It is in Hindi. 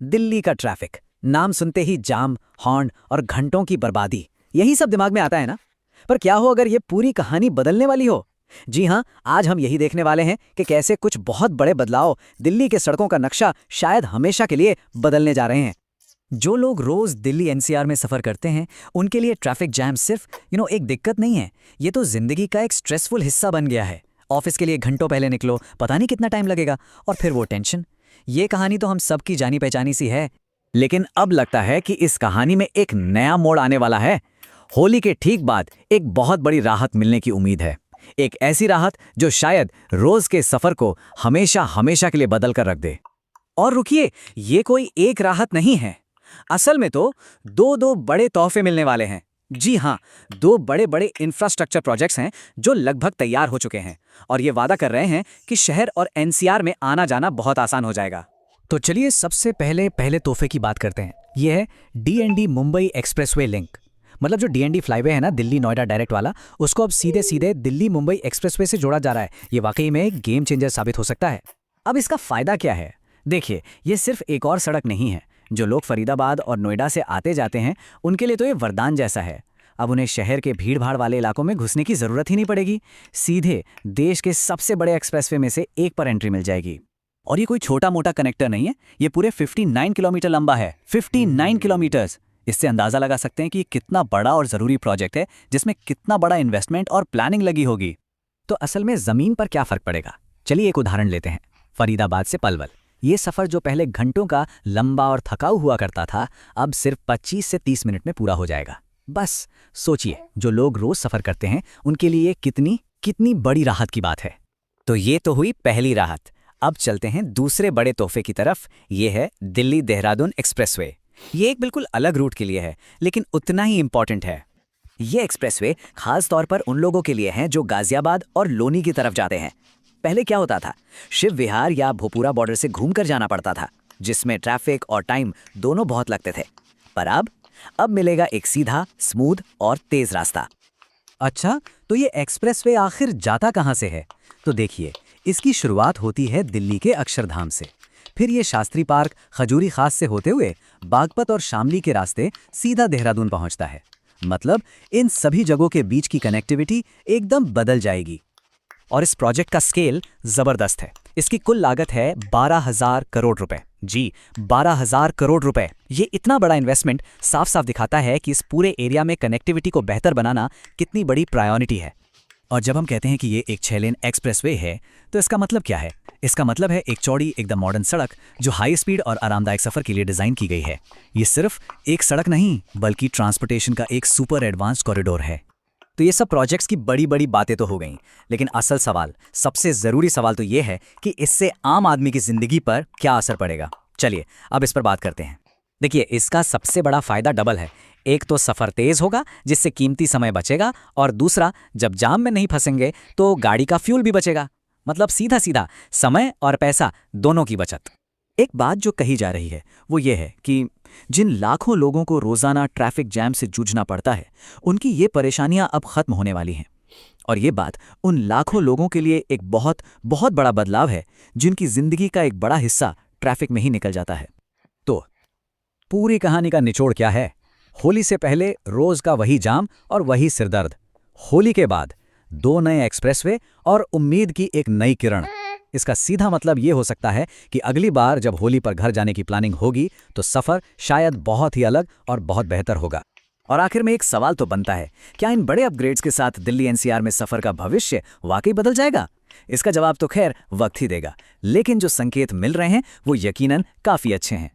दिल्ली का ट्रैफिक, नाम सुनते ही जाम, हॉर्न और घंटों की बर्बादी, यही सब दिमाग में आता है ना। पर क्या हो अगर ये पूरी कहानी बदलने वाली हो? जी हाँ, आज हम यही देखने वाले हैं कि कैसे कुछ बहुत बड़े बदलाव दिल्ली के सड़कों का नक्शा शायद हमेशा के लिए बदलने जा रहे हैं। जो लोग रोज दिल्ली एनसीआर में सफर करते हैं, उनके लिए ट्रैफिक जैम सिर्फ एक दिक्कत नहीं है, ये तो जिंदगी का एक स्ट्रेसफुल हिस्सा बन गया है। ऑफिस के लिए घंटों पहले निकलो, पता नहीं कितना टाइम लगेगा, और फिर वो टेंशन। ये कहानी तो हम सबकी जानी पहचानी सी है, लेकिन अब लगता है कि इस कहानी में एक नया मोड़ आने वाला है। होली के ठीक बाद एक बहुत बड़ी राहत मिलने की उम्मीद है, एक ऐसी राहत जो शायद रोज के सफर को हमेशा हमेशा के लिए बदल कर रख दे। और रुकिए, ये कोई एक राहत नहीं है, असल में तो दो बड़े तोहफे मिलने वाले हैं। जी हाँ, दो बड़े बड़े इंफ्रास्ट्रक्चर प्रोजेक्ट्स हैं जो लगभग तैयार हो चुके हैं, और ये वादा कर रहे हैं कि शहर और एनसीआर में आना जाना बहुत आसान हो जाएगा। तो चलिए सबसे पहले तोहफे की बात करते हैं। ये है डीएनडी मुंबई एक्सप्रेसवे लिंक। मतलब जो डीएनडी फ्लाईवे है ना, दिल्ली नोएडा डायरेक्ट वाला, उसको अब सीधे सीधे दिल्ली मुंबई एक्सप्रेसवे से जोड़ा जा रहा है। ये वाकई में एक गेम चेंजर साबित हो सकता है। अब इसका फायदा क्या है? देखिए, ये सिर्फ एक और सड़क नहीं है। जो लोग फरीदाबाद और नोएडा से आते जाते हैं, उनके लिए तो ये वरदान जैसा है। अब उन्हें शहर के भीड़-भाड़ वाले इलाकों में घुसने की जरूरत ही नहीं पड़ेगी। सीधे देश के सबसे बड़े एक्सप्रेसवे में से एक पर एंट्री मिल जाएगी। और ये कोई छोटा मोटा कनेक्टर नहीं है, ये पूरे 59 किलोमीटर लंबा है। 59 किलोमीटर्स। इससे अंदाजा लगा सकते हैं कि ये कितना बड़ा और जरूरी प्रोजेक्ट है, जिसमें कितना बड़ा इन्वेस्टमेंट और प्लानिंग लगी होगी। तो असल में जमीन पर क्या फर्क पड़ेगा? चलिए एक उदाहरण लेते हैं। फरीदाबाद से पलवल, ये सफर जो पहले घंटों का लंबा और थकाऊ हुआ करता था, अब सिर्फ 25 से 30 मिनट में पूरा हो जाएगा। बस सोचिए, जो लोग रोज सफर करते हैं, उनके लिए कितनी बड़ी राहत की बात है। तो ये तो हुई पहली राहत। अब चलते हैं दूसरे बड़े तोहफे की तरफ। ये है दिल्ली देहरादून एक्सप्रेसवे। ये एक बिल्कुल अलग रूट के लिए है, लेकिन उतना ही इंपॉर्टेंट है। ये एक्सप्रेसवे खास तौर पर उन लोगों के लिए है जो गाजियाबाद और लोनी की तरफ जाते हैं। पहले क्या होता था, शिव विहार या भोपुरा बॉर्डर से घूमकर जाना पड़ता था, जिसमें ट्रैफिक और टाइम दोनों बहुत लगते थे। पर अब मिलेगा एक सीधा, स्मूथ और तेज रास्ता। अच्छा, तो ये एक्सप्रेसवे आखिर जाता कहाँ से है? तो देखिए, इसकी शुरुआत होती है दिल्ली के अक्षरधाम से। फिर ये शास्त्री पार्क, खजूरी खास से होते हुए बागपत और शामली के रास्ते सीधा देहरादून पहुंचता है। मतलब इन सभी जगहों के बीच की कनेक्टिविटी एकदम बदल जाएगी। और इस प्रोजेक्ट का स्केल जबरदस्त है। इसकी कुल लागत है 12,000 करोड़ रुपए। जी, 12,000 करोड़ रुपए। ये इतना बड़ा इन्वेस्टमेंट साफ साफ दिखाता है कि इस पूरे एरिया में कनेक्टिविटी को बेहतर बनाना कितनी बड़ी प्रायोरिटी है। और जब हम कहते हैं कि ये एक 6 लेन एक्सप्रेसवे है, तो इसका मतलब क्या है? इसका मतलब है एक चौड़ी, एकदम मॉडर्न सड़क जो हाई स्पीड और आरामदायक सफर के लिए डिजाइन की गई है। ये सिर्फ एक सड़क नहीं, बल्कि ट्रांसपोर्टेशन का एक सुपर एडवांस्ड कॉरिडोर है। तो ये सब प्रोजेक्ट्स की बड़ी बड़ी बातें तो हो गईं, लेकिन असल सवाल, सबसे जरूरी सवाल तो ये है कि इससे आम आदमी की जिंदगी पर क्या असर पड़ेगा। चलिए अब इस पर बात करते हैं। देखिए, इसका सबसे बड़ा फायदा डबल है। एक तो सफर तेज होगा, जिससे कीमती समय बचेगा, और दूसरा, जब जाम में नहीं फंसेंगे तो गाड़ी का फ्यूल भी बचेगा। मतलब सीधा सीधा समय और पैसा दोनों की बचत। एक बात जो कही जा रही है वो ये है कि जिन लाखों लोगों को रोजाना ट्रैफिक जैम से जूझना पड़ता है, उनकी ये परेशानियां अब खत्म होने वाली हैं। और ये बात उन लाखों लोगों के लिए एक बहुत बहुत बड़ा बदलाव है, जिनकी जिंदगी का एक बड़ा हिस्सा ट्रैफिक में ही निकल जाता है। तो पूरी कहानी का निचोड़ क्या है? होली से पहले रोज का वही जाम और वही सिरदर्द। होली के बाद 2 नए एक्सप्रेसवे और उम्मीद की एक नई किरण। इसका सीधा मतलब ये हो सकता है कि अगली बार जब होली पर घर जाने की प्लानिंग होगी, तो सफर शायद बहुत ही अलग और बहुत बेहतर होगा। और आखिर में एक सवाल तो बनता है, क्या इन बड़े अपग्रेड्स के साथ दिल्ली एनसीआर में सफर का भविष्य वाकई बदल जाएगा? इसका जवाब तो खैर वक्त ही देगा, लेकिन जो संकेत मिल रहे हैं वो यकीनन काफी अच्छे हैं।